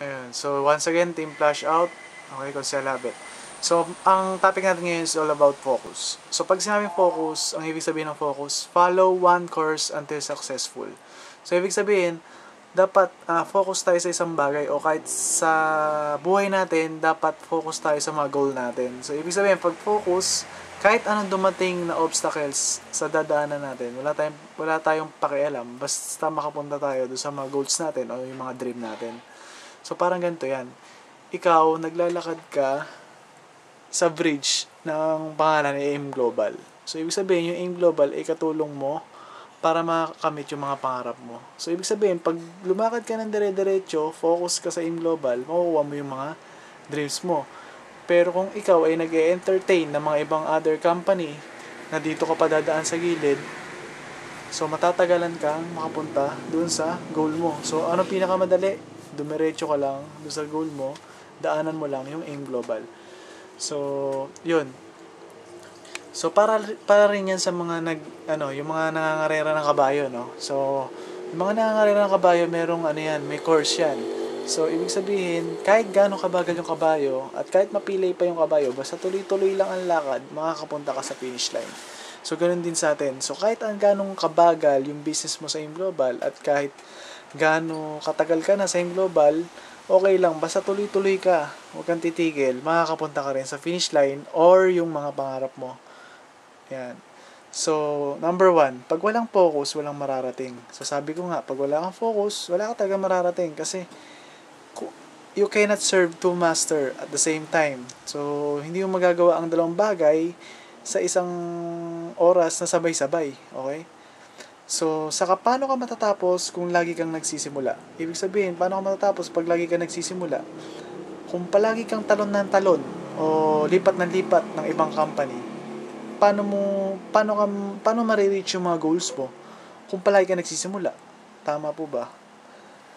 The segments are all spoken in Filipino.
Ayun. So, once again, Team Flash Out. Okay, Consel Habit. So, ang topic natin ngayon is all about focus. So, pag sinabing focus, ang ibig sabihin ng focus, follow one course until successful. So, ibig sabihin, dapat focus tayo sa isang bagay o kahit sa buhay natin, dapat focus tayo sa mga goal natin. So, ibig sabihin, pag focus, kahit anong dumating na obstacles sa dadaanan natin, wala tayong pakialam, basta makapunta tayo doon sa mga goals natin o yung mga dream natin. So, parang ganito yan. Ikaw, naglalakad ka sa bridge ng pangalan ni AIM Global. So, ibig sabihin, yung AIM Global ay katulong mo para makakamit yung mga pangarap mo. So, ibig sabihin, pag lumakad ka ng dire-diretso, focus ka sa AIM Global, makukuha mo yung mga dreams mo. Pero kung ikaw ay nag-e-entertain ng mga ibang other company na dito ka pa dadaan sa gilid, so matatagalan kang makapunta dun sa goal mo. So, ano pinakamadali? Dumiretso ka lang dun sa goal mo, daanan mo lang yung AIM Global. So, yun. So, para rin yan sa mga yung mga nangangarera ng kabayo, no? So, yung mga nangangarera ng kabayo, may course yan. So, ibig sabihin, kahit gaano kabagal yung kabayo, at kahit mapilay pa yung kabayo, basta tuloy-tuloy lang ang lakad, makakapunta ka sa finish line. So, ganun din sa atin. So, kahit ang ganong kabagal yung business mo sa AIM Global, at kahit gaano katagal ka na sa AIM Global, okay lang, basta tuloy-tuloy ka, huwag kang titigil, makakapunta ka rin sa finish line or yung mga pangarap mo. Yan. So, number 1, pag walang focus, walang mararating. So, sabi ko nga, pag wala kang focus, wala ka talaga mararating kasi you cannot serve two master at the same time. So, hindi mo magagawa ang dalawang bagay sa isang oras na sabay-sabay. Okay? So, saka paano ka matatapos kung lagi kang nagsisimula? Ibig sabihin, paano ka matatapos pag lagi kang nagsisimula? Kung palagi kang talon ng talon o lipat ng lipat ng ibang company, paano ma-reach yung mga goals mo kung palagi kang nagsisimula? Tama po ba?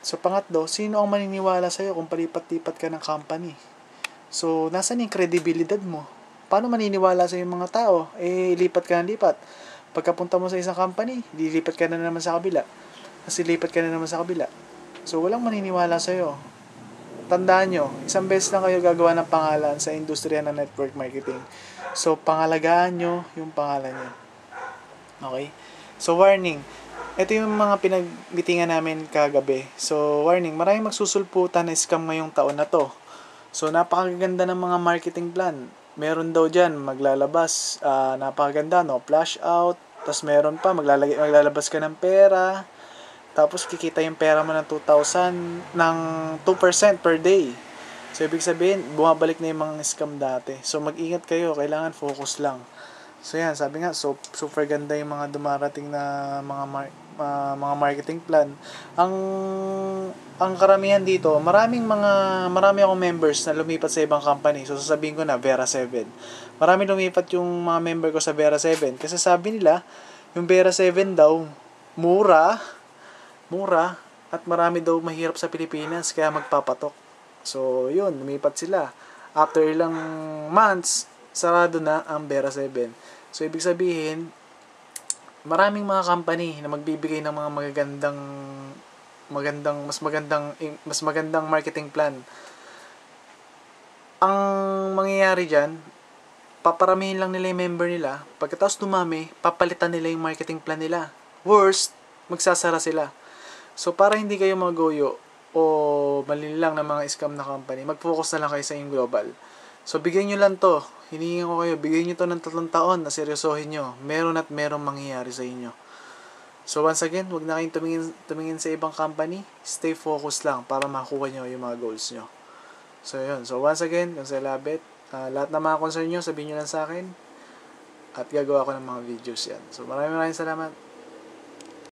So, pangatlo, sino ang maniniwala sa'yo kung palipat-lipat ka ng company? So, nasan yung credibility mo? Paano maniniwala sa'yo yung mga tao? Lipat ka ng lipat. Pagkapunta mo sa isang company, lilipat ka na naman sa kabila. Kasi lipat ka na naman sa kabila. So, walang maniniwala sa'yo. Tandaan nyo, isang beses lang kayo gagawa ng pangalan sa industriya ng network marketing. So, pangalagaan nyo yung pangalan nyo. Okay? So, warning. Ito yung mga pinag-meetingan namin kagabi. So, warning. Maraming magsusulputan na scam ngayong taon na to. So, napakaganda ng mga marketing plan. Meron daw dyan, maglalabas, napakaganda, no? Flash out. Tapos meron pa, maglalabas ka ng pera. Tapos kikita yung pera mo ng 2,000 ng 2% per day. So, ibig sabihin, bumabalik na yung mga scam dati. So, mag-ingat kayo. Kailangan focus lang. So, yan. Sabi nga, super ganda yung mga dumarating na mga marketing plan. Ang karamihan dito, marami akong members na lumipat sa ibang company. So, sasabihin ko na, Vera 7. Marami lumipat yung mga member ko sa Vera 7. Kasi sabi nila, yung Vera 7 daw, mura, at marami daw mahirap sa Pilipinas, kaya magpapatok. So, yun, lumipat sila. After ilang months, sarado na ang Vera 7. So, ibig sabihin, maraming mga company na magbibigay ng mga mas magandang marketing plan. Ang mangyayari dyan, paparamihin lang nila yung member nila. Pagkatapos dumami, papalitan nila yung marketing plan nila. Worst, magsasara sila. So, para hindi kayo magoyo o malililang ng mga scam na company, mag-focus na lang kayo sa yung global. So, bigyan nyo lang to. Hinihingan ko kayo, bigyan nyo to ng 3 taon na seryosohin nyo. Meron at merong mangyayari sa inyo. So, once again, huwag na kayong tumingin sa ibang company. Stay focused lang para makuha nyo yung mga goals nyo. So, yun. So, once again, Consel Habit, lahat ng mga concern nyo, sabihin nyo lang sa akin. At gagawa ko ng mga videos yan. So, maraming salamat.